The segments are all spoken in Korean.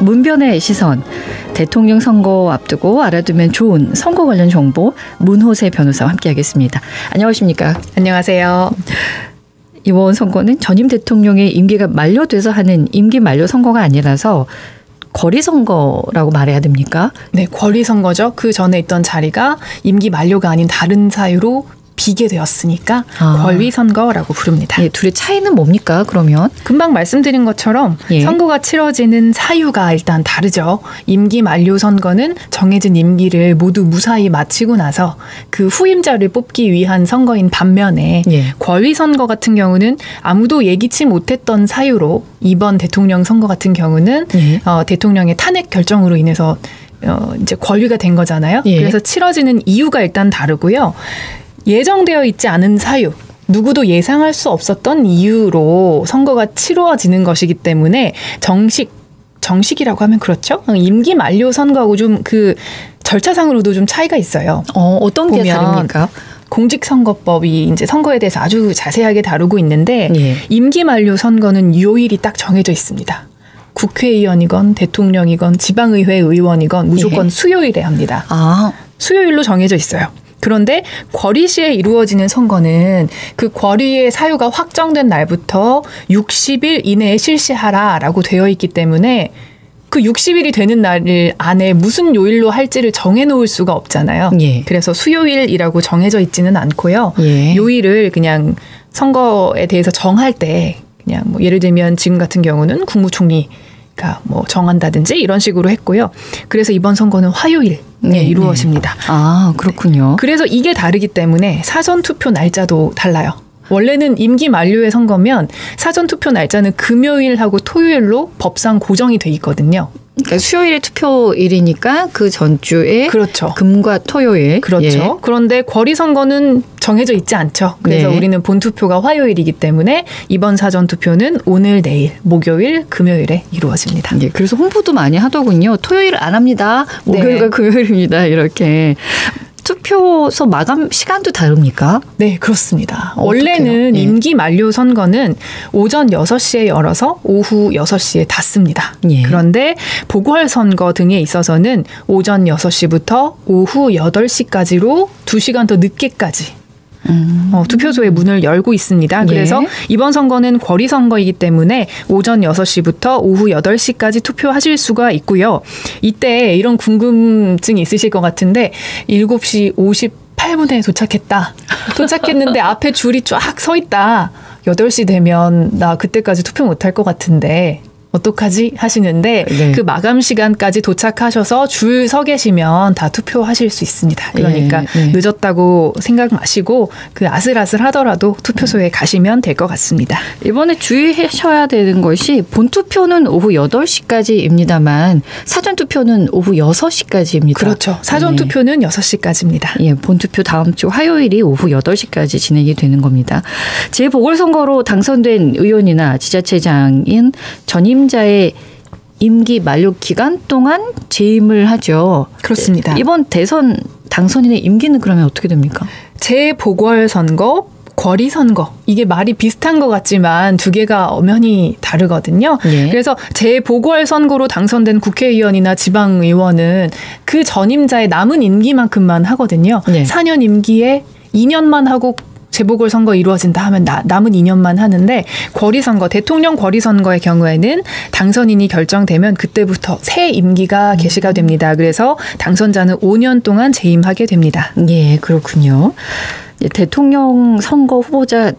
문변의 시선, 대통령 선거 앞두고 알아두면 좋은 선거 관련 정보 문호세 변호사와 함께하겠습니다. 안녕하십니까? 안녕하세요. 이번 선거는 전임 대통령의 임기가 만료돼서 하는 임기 만료 선거가 아니라서 거리 선거라고 말해야 됩니까? 네, 거리 선거죠. 그 전에 있던 자리가 임기 만료가 아닌 다른 사유로 비게 되었으니까 권리 선거라고 부릅니다. 예, 둘의 차이는 뭡니까? 그러면 금방 말씀드린 것처럼 선거가 치러지는 사유가 일단 다르죠. 임기 만료 선거는 정해진 임기를 모두 무사히 마치고 나서 그 후임자를 뽑기 위한 선거인 반면에 권리 선거 같은 경우는 아무도 예기치 못했던 사유로 이번 대통령 선거 같은 경우는 대통령의 탄핵 결정으로 인해서 이제 권리가 된 거잖아요. 그래서 치러지는 이유가 일단 다르고요. 예정되어 있지 않은 사유, 누구도 예상할 수 없었던 이유로 선거가 치루어지는 것이기 때문에 정식이라고 하면 그렇죠. 임기 만료 선거하고 좀 그 절차상으로도 좀 차이가 있어요. 어떤 게 다릅니까? 공직선거법이 이제 선거에 대해서 아주 자세하게 다루고 있는데 임기 만료 선거는 요일이 딱 정해져 있습니다. 국회의원이건 대통령이건 지방의회 의원이건 무조건 수요일에 합니다. 수요일로 정해져 있어요. 그런데 권리시에 이루어지는 선거는 그 권리의 사유가 확정된 날부터 60일 이내에 실시하라라고 되어 있기 때문에 그 60일이 되는 날 안에 무슨 요일로 할지를 정해놓을 수가 없잖아요. 그래서 수요일이라고 정해져 있지는 않고요. 요일을 그냥 선거에 대해서 정할 때 그냥 뭐 예를 들면 지금 같은 경우는 국무총리가 뭐 정한다든지 이런 식으로 했고요. 그래서 이번 선거는 화요일 이루어집니다. 그렇군요. 그래서 이게 다르기 때문에 사전투표 날짜도 달라요. 원래는 임기 만료의 선거면 사전투표 날짜는 금요일하고 토요일로 법상 고정이 돼 있거든요. 그러니까 수요일이 투표일이니까 그 전주에 그렇죠. 금과 토요일. 그렇죠. 그런데 권리 선거는 정해져 있지 않죠. 그래서 우리는 본투표가 화요일이기 때문에 이번 사전투표는 오늘, 내일, 목요일, 금요일에 이루어집니다. 그래서 홍보도 많이 하더군요. 토요일 안 합니다. 목요일과 금요일입니다. 이렇게. 투표소 마감 시간도 다릅니까? 네, 그렇습니다. 원래는 임기 만료 선거는 오전 6시에 열어서 오후 6시에 닫습니다. 그런데 보궐선거 등에 있어서는 오전 6시부터 오후 8시까지로 2시간 더 늦게까지 투표소의 문을 열고 있습니다. 그래서 이번 선거는 권리 선거이기 때문에 오전 6시부터 오후 8시까지 투표하실 수가 있고요. 이때 이런 궁금증이 있으실 것 같은데 7시 58분에 도착했는데 앞에 줄이 쫙 서 있다. 8시 되면 나 그때까지 투표 못할 것 같은데 어떡하지 하시는데 그 마감 시간까지 도착하셔서 줄 서 계시면 다 투표하실 수 있습니다. 그러니까 늦었다고 생각 마시고 그 아슬아슬하더라도 투표소에 가시면 될 것 같습니다. 이번에 주의하셔야 되는 것이 본투표는 오후 8시까지입니다만 사전투표는 오후 6시까지입니다. 그렇죠. 사전투표는 6시까지입니다. 본투표 다음 주 화요일이 오후 8시까지 진행이 되는 겁니다. 재보궐선거로 당선된 의원이나 지자체장인 전임 자의 임기 만료 기간 동안 재임을 하죠. 그렇습니다. 이번 대선 당선인의 임기는 그러면 어떻게 됩니까? 재보궐선거, 권리선거 이게 말이 비슷한 것 같지만 두 개가 엄연히 다르거든요. 그래서 재보궐선거로 당선된 국회의원이나 지방의원은 그 전임자의 남은 임기만큼만 하거든요. 4년 임기에 2년만 하고 재보궐선거 이루어진다 하면 남은 2년만 하는데 권리선거, 대통령 권리선거의 경우에는 당선인이 결정되면 그때부터 새 임기가 개시가 됩니다. 그래서 당선자는 5년 동안 재임하게 됩니다. 그렇군요. 대통령 선거 후보자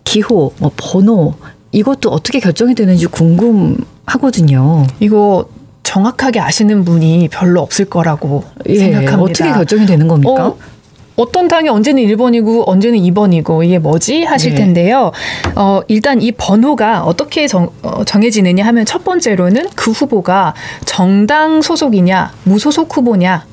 기호, 번호 이것도 어떻게 결정이 되는지 궁금하거든요. 이거 정확하게 아시는 분이 별로 없을 거라고 생각합니다. 어떻게 결정이 되는 겁니까? 어떤 당이 언제는 1번이고 언제는 2번이고 이게 뭐지 하실 텐데요. 일단 이 번호가 어떻게 정해지느냐 하면 첫 번째로는 그 후보가 정당 소속이냐 무소속 후보냐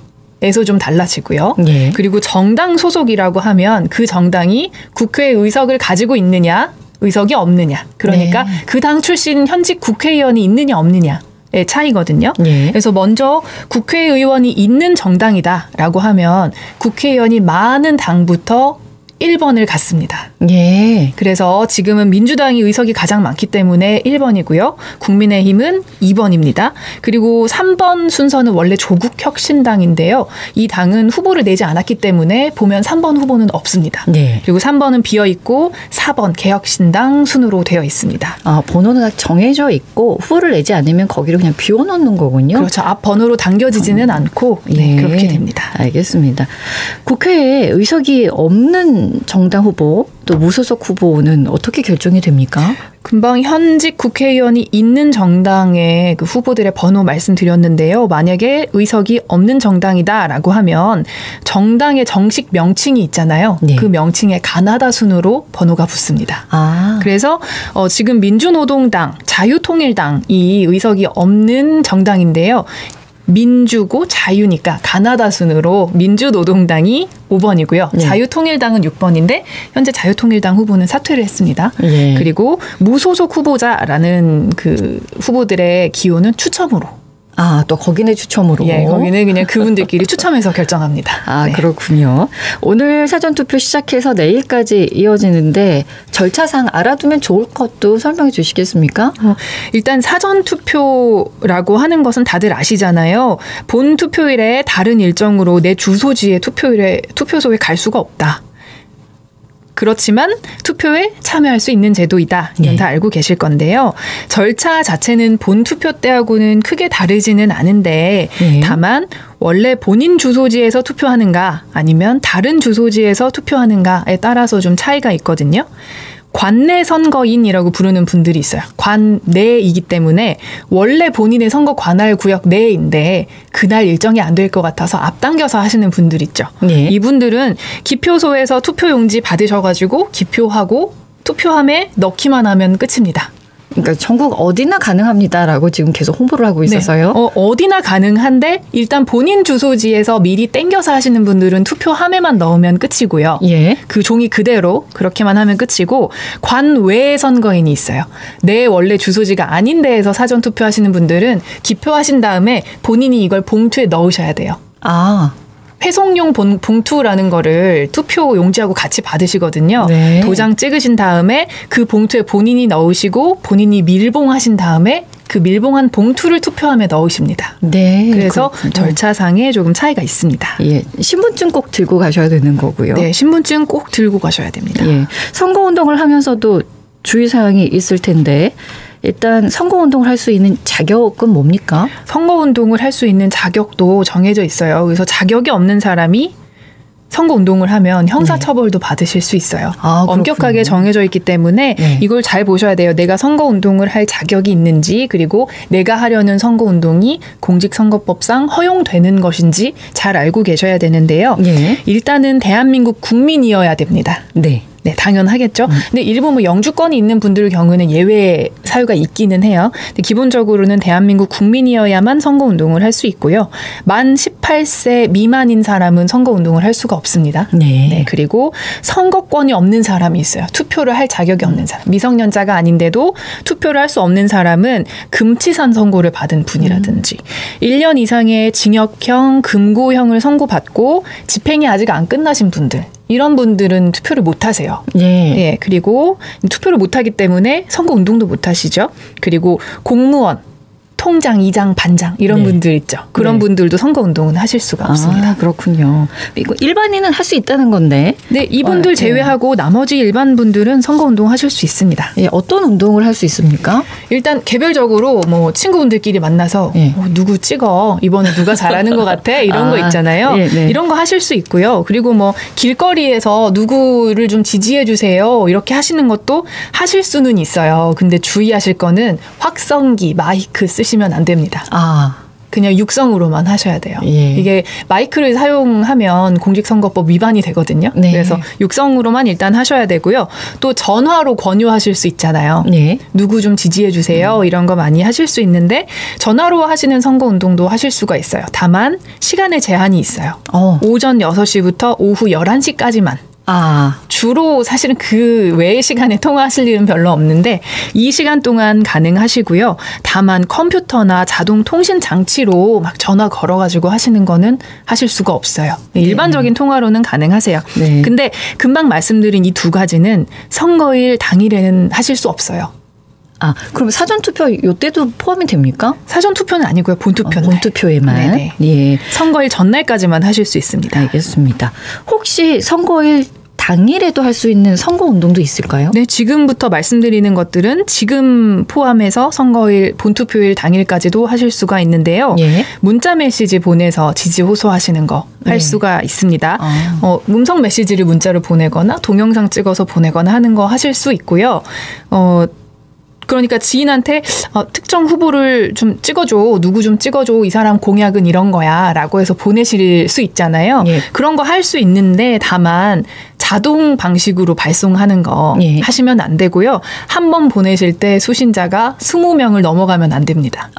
에서 좀 달라지고요. 그리고 정당 소속이라고 하면 그 정당이 국회 의석을 가지고 있느냐 의석이 없느냐. 그러니까 그 당 출신 현직 국회의원이 있느냐 없느냐. 의 차이거든요. 그래서 먼저 국회의원이 있는 정당이다라고 하면 국회의원이 많은 당부터 1번을 갖습니다. 예. 그래서 지금은 민주당이 의석이 가장 많기 때문에 1번이고요. 국민의힘은 2번입니다. 그리고 3번 순서는 원래 조국혁신당인데요. 이 당은 후보를 내지 않았기 때문에 보면 3번 후보는 없습니다. 네. 그리고 3번은 비어있고 4번 개혁신당 순으로 되어 있습니다. 번호는 다 정해져 있고 후보를 내지 않으면 거기를 그냥 비워놓는 거군요. 그렇죠. 앞 번호로 당겨지지는 않고 네. 그렇게 됩니다. 알겠습니다. 국회에 의석이 없는 정당 후보 또 무소속 후보는 어떻게 결정이 됩니까? 금방 현직 국회의원이 있는 정당의 그 후보들의 번호 말씀드렸는데요. 만약에 의석이 없는 정당이다라고 하면 정당의 정식 명칭이 있잖아요. 네. 그 명칭에 가나다 순으로 번호가 붙습니다. 그래서 지금 민주노동당, 자유통일당이 의석이 없는 정당인데요. 민주고 자유니까 가나다 순으로 민주노동당이 5번이고요. 네. 자유통일당은 6번인데 현재 자유통일당 후보는 사퇴를 했습니다. 네. 그리고 무소속 후보자라는 그 후보들의 기호는 추첨으로. 또 거기네 추첨으로. 예, 거기는 그냥 그분들끼리 추첨해서 결정합니다. 네. 그렇군요. 오늘 사전투표 시작해서 내일까지 이어지는데 절차상 알아두면 좋을 것도 설명해 주시겠습니까? 일단 사전투표라고 하는 것은 다들 아시잖아요. 본 투표일에 다른 일정으로 내 주소지의 투표소에 갈 수가 없다. 그렇지만 투표에 참여할 수 있는 제도이다. 이건 다 알고 계실 건데요. 절차 자체는 본 투표 때하고는 크게 다르지는 않은데 다만 원래 본인 주소지에서 투표하는가 아니면 다른 주소지에서 투표하는가에 따라서 좀 차이가 있거든요. 관내 선거인이라고 부르는 분들이 있어요. 관내이기 때문에 원래 본인의 선거 관할 구역 내인데 그날 일정이 안 될 것 같아서 앞당겨서 하시는 분들 있죠. 네. 이분들은 기표소에서 투표용지 받으셔가지고 기표하고 투표함에 넣기만 하면 끝입니다. 그러니까 전국 어디나 가능합니다라고 지금 계속 홍보를 하고 있어서요. 네. 어디나 가능한데 일단 본인 주소지에서 미리 땡겨서 하시는 분들은 투표함에만 넣으면 끝이고요. 예. 그 종이 그대로 그렇게만 하면 끝이고 관외 선거인이 있어요. 내 원래 주소지가 아닌 데에서 사전 투표하시는 분들은 기표하신 다음에 본인이 이걸 봉투에 넣으셔야 돼요. 회송용 봉투라는 거를 투표 용지하고 같이 받으시거든요. 네. 도장 찍으신 다음에 그 봉투에 본인이 넣으시고 본인이 밀봉하신 다음에 그 밀봉한 봉투를 투표함에 넣으십니다. 네. 그래서 그렇군요. 절차상에 조금 차이가 있습니다. 예, 신분증 꼭 들고 가셔야 되는 거고요. 네, 신분증 꼭 들고 가셔야 됩니다. 예, 선거운동을 하면서도 주의사항이 있을 텐데 일단 선거운동을 할 수 있는 자격은 뭡니까? 선거운동을 할 수 있는 자격도 정해져 있어요. 그래서 자격이 없는 사람이 선거운동을 하면 형사처벌도 받으실 수 있어요. 엄격하게 정해져 있기 때문에 이걸 잘 보셔야 돼요. 내가 선거운동을 할 자격이 있는지 그리고 내가 하려는 선거운동이 공직선거법상 허용되는 것인지 잘 알고 계셔야 되는데요. 일단은 대한민국 국민이어야 됩니다. 네. 네, 당연하겠죠. 근데 일부 영주권이 있는 분들 경우는 예외 사유가 있기는 해요. 근데 기본적으로는 대한민국 국민이어야만 선거운동을 할 수 있고요. 만 18세 미만인 사람은 선거운동을 할 수가 없습니다. 네, 그리고 선거권이 없는 사람이 있어요. 투표를 할 자격이 없는 사람. 미성년자가 아닌데도 투표를 할 수 없는 사람은 금치산 선고를 받은 분이라든지 1년 이상의 징역형, 금고형을 선고받고 집행이 아직 안 끝나신 분들. 이런 분들은 투표를 못 하세요. 예, 그리고 투표를 못 하기 때문에 선거운동도 못 하시죠. 그리고 공무원, 통장, 이장, 반장 이런 분들 있죠. 그런 분들도 선거운동은 하실 수가 없습니다. 그렇군요. 이거 일반인은 할 수 있다는 건데. 네, 이분들 제외하고 나머지 일반 분들은 선거운동 하실 수 있습니다. 예, 어떤 운동을 할 수 있습니까? 일단 개별적으로 친구분들끼리 만나서 누구 찍어? 이번에 누가 잘하는 것 같아? 이런 거 있잖아요. 이런 거 하실 수 있고요. 그리고 길거리에서 누구를 좀 지지해 주세요. 이렇게 하시는 것도 하실 수는 있어요. 근데 주의하실 거는 확성기, 마이크 쓰시면 안 됩니다. 그냥 육성으로만 하셔야 돼요. 이게 마이크를 사용하면 공직선거법 위반이 되거든요. 그래서 육성으로만 일단 하셔야 되고요. 또 전화로 권유하실 수 있잖아요. 누구 좀 지지해 주세요. 이런 거 많이 하실 수 있는데 전화로 하시는 선거운동도 하실 수가 있어요. 다만 시간의 제한이 있어요. 오전 6시부터 오후 11시까지만. 주로 사실은 그 외의 시간에 통화하실 일은 별로 없는데 이 시간 동안 가능하시고요. 다만 컴퓨터나 자동 통신 장치로 막 전화 걸어가지고 하시는 거는 하실 수가 없어요. 일반적인 통화로는 가능하세요. 네. 근데 금방 말씀드린 이 두 가지는 선거일 당일에는 하실 수 없어요. 그럼 사전투표 이때도 포함이 됩니까? 사전투표는 아니고요. 본투표는. 본투표에만. 네네. 예. 선거일 전날까지만 하실 수 있습니다. 알겠습니다. 혹시 선거일 당일에도 할 수 있는 선거운동도 있을까요? 네, 지금부터 말씀드리는 것들은 지금 포함해서 선거일, 본투표일 당일까지도 하실 수가 있는데요. 예. 문자 메시지 보내서 지지 호소하시는 거 할 수가 있습니다. 음성 메시지를 문자로 보내거나 동영상 찍어서 보내거나 하는 거 하실 수 있고요. 그러니까 지인한테 특정 후보를 좀 찍어줘. 누구 좀 찍어줘. 이 사람 공약은 이런 거야. 라고 해서 보내실 수 있잖아요. 예. 그런 거 할 수 있는데 다만 자동 방식으로 발송하는 거 하시면 안 되고요. 한 번 보내실 때 수신자가 20명을 넘어가면 안 됩니다.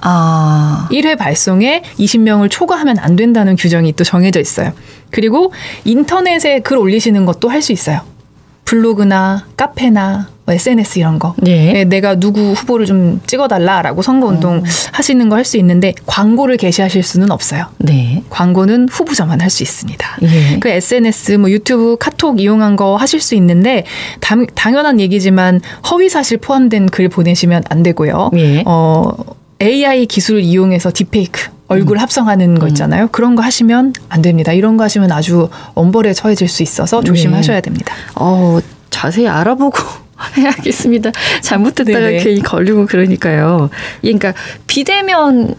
1회 발송에 20명을 초과하면 안 된다는 규정이 또 정해져 있어요. 그리고 인터넷에 글 올리시는 것도 할 수 있어요. 블로그나 카페나 SNS 이런 거. 네. 내가 누구 후보를 좀 찍어달라라고 선거운동 하시는 거 할 수 있는데 광고를 게시하실 수는 없어요. 네. 광고는 후보자만 할 수 있습니다. 예. 그 SNS, 유튜브, 카톡 이용한 거 하실 수 있는데 당연한 얘기지만 허위 사실 포함된 글 보내시면 안 되고요. 예. AI 기술을 이용해서 딥페이크. 얼굴 합성하는 거 있잖아요. 그런 거 하시면 안 됩니다. 이런 거 하시면 아주 엄벌에 처해질 수 있어서 조심하셔야 됩니다. 자세히 알아보고 해야겠습니다. 잘못했다가 괜히 걸리고 그러니까요. 그러니까 비대면은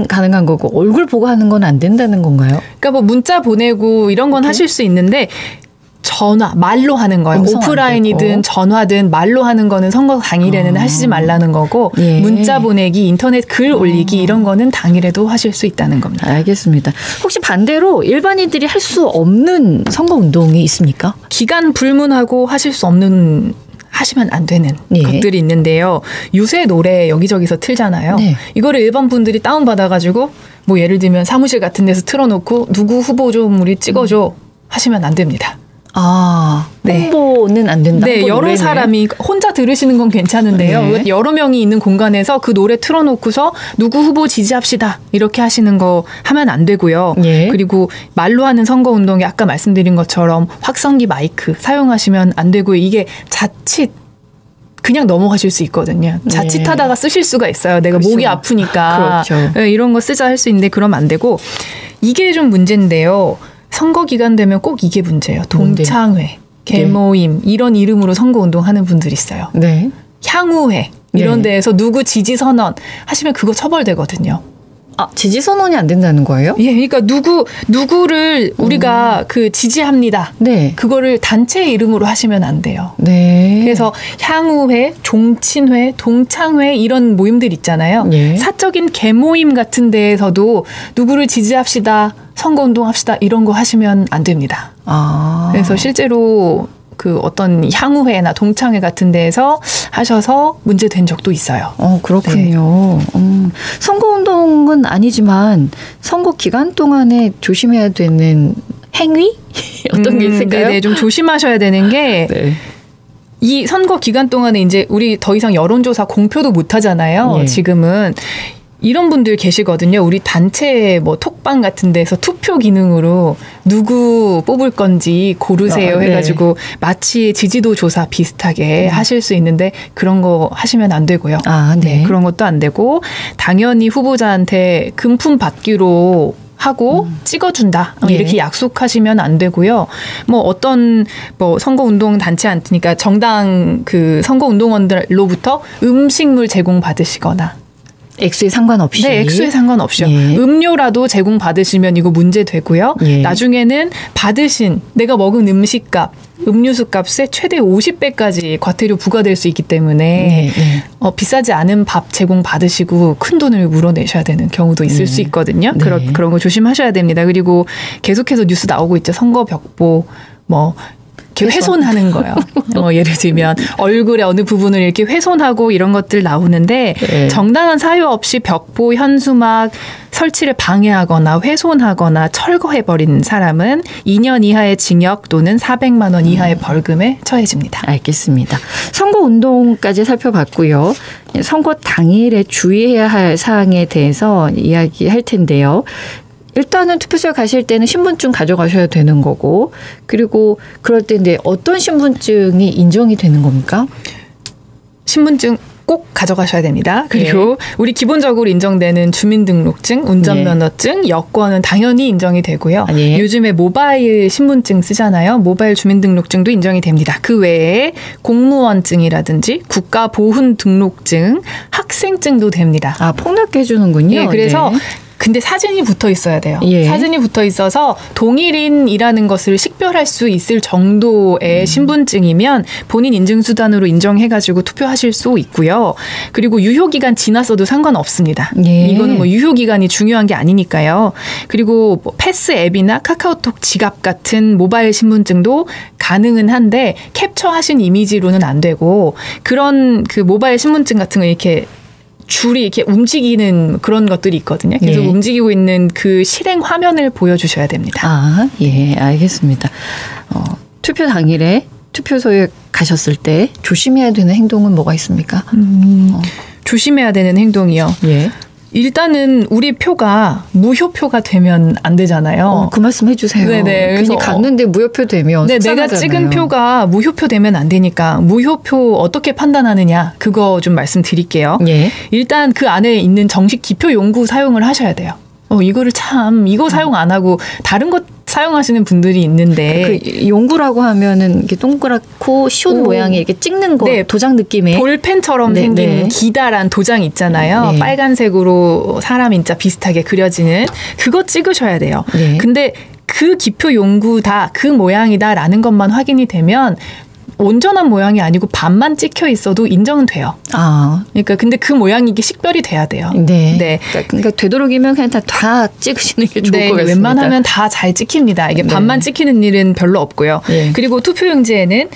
가능한 거고 얼굴 보고 하는 건 안 된다는 건가요? 그러니까 문자 보내고 이런 건 하실 수 있는데 전화, 말로 하는 거예요. 오프라인이든 전화든 말로 하는 거는 선거 당일에는 하시지 말라는 거고 문자 보내기, 인터넷 글 올리기 이런 거는 당일에도 하실 수 있다는 겁니다. 알겠습니다. 혹시 반대로 일반인들이 할 수 없는 선거운동이 있습니까? 기간 불문하고 하실 수 없는 하시면 안 되는 것들이 있는데요. 요새 노래 여기저기서 틀잖아요. 이거를 일반 분들이 다운받아가지고 예를 들면 사무실 같은 데서 틀어놓고 누구 후보 좀 우리 찍어줘 하시면 안 됩니다. 홍보는 안 된다. 네, 여러 노래는. 사람이 혼자 들으시는 건 괜찮은데요. 여러 명이 있는 공간에서 그 노래 틀어놓고서 누구 후보 지지합시다 이렇게 하시는 거 하면 안 되고요. 그리고 말로 하는 선거운동에 아까 말씀드린 것처럼 확성기 마이크 사용하시면 안 되고요. 이게 자칫 그냥 넘어가실 수 있거든요. 자칫하다가 쓰실 수가 있어요. 내가 목이 아프니까 이런 거 쓰자 할 수 있는데 그러면 안 되고 이게 좀 문제인데요. 선거 기간 되면 꼭 이게 문제예요. 동창회, 개모임 이런 이름으로 선거운동 하는 분들이 있어요. 향후회 이런 데에서 누구 지지 선언 하시면 그거 처벌되거든요. 지지 선언이 안 된다는 거예요? 예, 그러니까 누구를 우리가 그 지지합니다. 그거를 단체 이름으로 하시면 안 돼요. 그래서 향후회, 종친회, 동창회 이런 모임들 있잖아요. 사적인 개모임 같은 데에서도 누구를 지지합시다. 선거운동 합시다. 이런 거 하시면 안 됩니다. 그래서 실제로 그 어떤 향후회나 동창회 같은 데에서 하셔서 문제된 적도 있어요. 그렇군요. 선거운동은 아니지만 선거 기간 동안에 조심해야 되는 행위? 어떤 게 있을까요? 네, 좀 조심하셔야 되는 게 이 선거 기간 동안에 이제 우리 더 이상 여론조사 공표도 못 하잖아요. 지금은. 이런 분들 계시거든요. 우리 단체 톡방 같은 데서 투표 기능으로 누구 뽑을 건지 고르세요 해가지고 마치 지지도 조사 비슷하게 하실 수 있는데 그런 거 하시면 안 되고요. 그런 것도 안 되고 당연히 후보자한테 금품 받기로 하고 찍어준다 이렇게 약속하시면 안 되고요. 어떤 선거운동 단체 안 뜨니까 정당 그 선거운동원들로부터 음식물 제공 받으시거나 액수에 상관없이. 네, 액수에 상관없이요. 음료라도 제공받으시면 이거 문제되고요. 나중에는 받으신 내가 먹은 음식값, 음료수 값에 최대 50배까지 과태료 부과될 수 있기 때문에 비싸지 않은 밥 제공받으시고 큰 돈을 물어내셔야 되는 경우도 있을 수 있거든요. 그런 거 조심하셔야 됩니다. 그리고 계속해서 뉴스 나오고 있죠. 선거 벽보, 이렇게 훼손하는 거예요. 뭐 예를 들면 얼굴의 어느 부분을 이렇게 훼손하고 이런 것들 나오는데 네. 정당한 사유 없이 벽보, 현수막 설치를 방해하거나 훼손하거나 철거해버린 사람은 2년 이하의 징역 또는 400만 원 이하의 벌금에 처해집니다. 알겠습니다. 선거운동까지 살펴봤고요. 선거 당일에 주의해야 할 사항에 대해서 이야기할 텐데요. 일단은 투표소에 가실 때는 신분증 가져가셔야 되는 거고, 그리고 그럴 때 이제 어떤 신분증이 인정이 되는 겁니까? 신분증 꼭 가져가셔야 됩니다. 그리고 네. 우리 기본적으로 인정되는 주민등록증, 운전면허증, 네. 여권은 당연히 인정이 되고요. 네. 요즘에 모바일 신분증 쓰잖아요. 모바일 주민등록증도 인정이 됩니다. 그 외에 공무원증이라든지 국가보훈등록증, 학생증도 됩니다. 아, 폭넓게 해주는군요. 네, 그래서 네. 근데 사진이 붙어 있어야 돼요. 예. 사진이 붙어 있어서 동일인이라는 것을 식별할 수 있을 정도의 신분증이면 본인 인증수단으로 인정해가지고 투표하실 수 있고요. 그리고 유효기간 지났어도 상관없습니다. 예. 이거는 뭐 유효기간이 중요한 게 아니니까요. 그리고 뭐 패스 앱이나 카카오톡 지갑 같은 모바일 신분증도 가능은 한데 캡처하신 이미지로는 안 되고 그런 그 모바일 신분증 같은 거 이렇게 줄이 이렇게 움직이는 그런 것들이 있거든요. 계속 예. 움직이고 있는 그 실행 화면을 보여주셔야 됩니다. 아, 예, 알겠습니다. 투표 당일에 투표소에 가셨을 때 조심해야 되는 행동은 뭐가 있습니까? 조심해야 되는 행동이요. 예. 일단은 우리 표가 무효표가 되면 안 되잖아요. 그 말씀 해주세요. 네네. 괜히 갔는데 무효표 되면 네, 내가 찍은 표가 무효표 되면 안 되니까 무효표 어떻게 판단하느냐 그거 좀 말씀드릴게요. 예. 일단 그 안에 있는 정식 기표 용구 사용을 하셔야 돼요. 이거를 이거 사용 안 하고 다른 것 사용하시는 분들이 있는데 그 용구라고 하면은 이렇게 동그랗고 쉬운 모양의 이렇게 찍는 거 네. 도장 느낌의 볼펜처럼 네, 생긴 네. 기다란 도장 있잖아요. 네. 빨간색으로 사람 인자 비슷하게 그려지는 그거 찍으셔야 돼요. 네. 근데 그 기표 용구 다 그 모양이다라는 것만 확인이 되면 온전한 모양이 아니고 반만 찍혀 있어도 인정은 돼요. 아, 그러니까 근데 그 모양이 이게 식별이 돼야 돼요. 네. 네. 그러니까 되도록이면 그냥 다 찍으시는 게 좋을 것 같습니다. 웬만하면 다 잘 찍힙니다. 이게 반만 찍히는 일은 별로 없고요. 네. 그리고 투표용지에는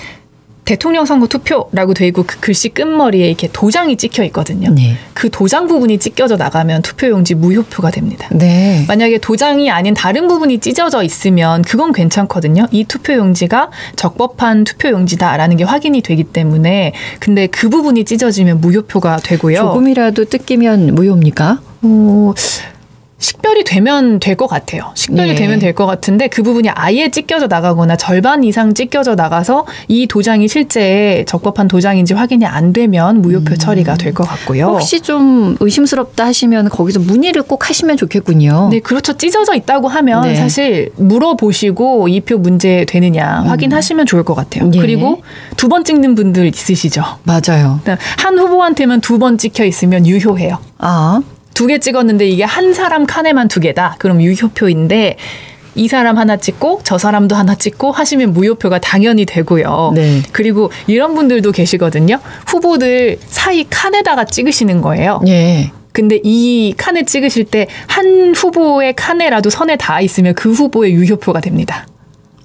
대통령 선거 투표라고 돼 있고 그 글씨 끝머리에 이렇게 도장이 찍혀 있거든요. 네. 그 도장 부분이 찢겨져 나가면 투표용지 무효표가 됩니다. 네. 만약에 도장이 아닌 다른 부분이 찢어져 있으면 그건 괜찮거든요. 이 투표용지가 적법한 투표용지다라는 게 확인이 되기 때문에 근데 그 부분이 찢어지면 무효표가 되고요. 조금이라도 뜯기면 무효입니까? 식별이 되면 될 것 같아요. 식별이 네. 되면 될 것 같은데 그 부분이 아예 찢겨져 나가거나 절반 이상 찢겨져 나가서 이 도장이 실제 적법한 도장인지 확인이 안 되면 무효표 처리가 될 것 같고요. 혹시 좀 의심스럽다 하시면 거기서 문의를 꼭 하시면 좋겠군요. 네, 그렇죠. 찢어져 있다고 하면 네. 사실 물어보시고 이 표 문제 되느냐 확인하시면 좋을 것 같아요. 네. 그리고 2번 찍는 분들 있으시죠? 맞아요. 한 후보한테만 2번 찍혀 있으면 유효해요. 아. 2개 찍었는데 이게 한 사람 칸에만 2개다. 그럼 유효표인데 이 사람 하나 찍고 저 사람도 하나 찍고 하시면 무효표가 당연히 되고요. 네. 그리고 이런 분들도 계시거든요. 후보들 사이 칸에다가 찍으시는 거예요. 네. 근데 이 칸에 찍으실 때 한 후보의 칸에라도 선에 닿아 있으면 그 후보의 유효표가 됩니다.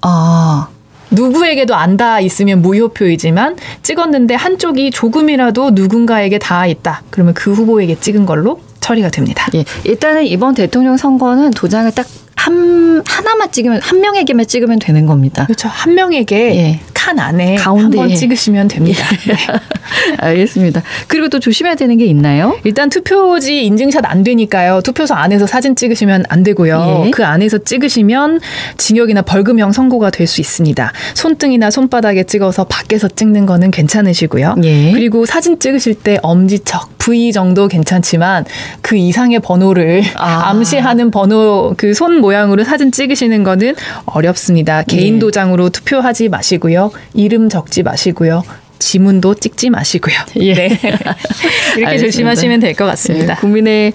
아. 누구에게도 안 닿아 있으면 무효표이지만 찍었는데 한쪽이 조금이라도 누군가에게 닿아 있다. 그러면 그 후보에게 찍은 걸로 처리가 됩니다. 예, 일단은 이번 대통령 선거는 도장을 딱 하나만 찍으면 한 명에게만 찍으면 되는 겁니다. 그렇죠. 한 명에게 예. 칸 안에 가운데 한번 찍으시면 됩니다. 예. 네. 알겠습니다. 그리고 또 조심해야 되는 게 있나요? 일단 투표지 인증샷 안 되니까요. 투표소 안에서 사진 찍으시면 안 되고요. 예. 그 안에서 찍으시면 징역이나 벌금형 선고가 될 수 있습니다. 손등이나 손바닥에 찍어서 밖에서 찍는 거는 괜찮으시고요. 예. 그리고 사진 찍으실 때 엄지척, V 정도 괜찮지만 그 이상의 번호를 암시하는 번호 그 손 모양으로 사진 찍으시는 거는 어렵습니다. 개인 도장으로 투표하지 마시고요. 이름 적지 마시고요. 지문도 찍지 마시고요. 예. 네. 이렇게 알겠습니다. 조심하시면 될 것 같습니다. 네, 국민의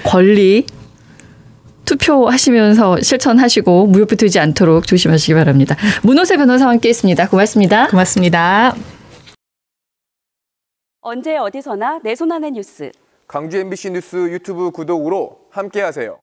권리 투표하시면서 실천하시고 무효표 되지 않도록 조심하시기 바랍니다. 문호세 변호사와 함께했습니다. 고맙습니다. 고맙습니다. 언제 어디서나 내 손 안의 뉴스. 광주 MBC 뉴스 유튜브 구독으로 함께하세요.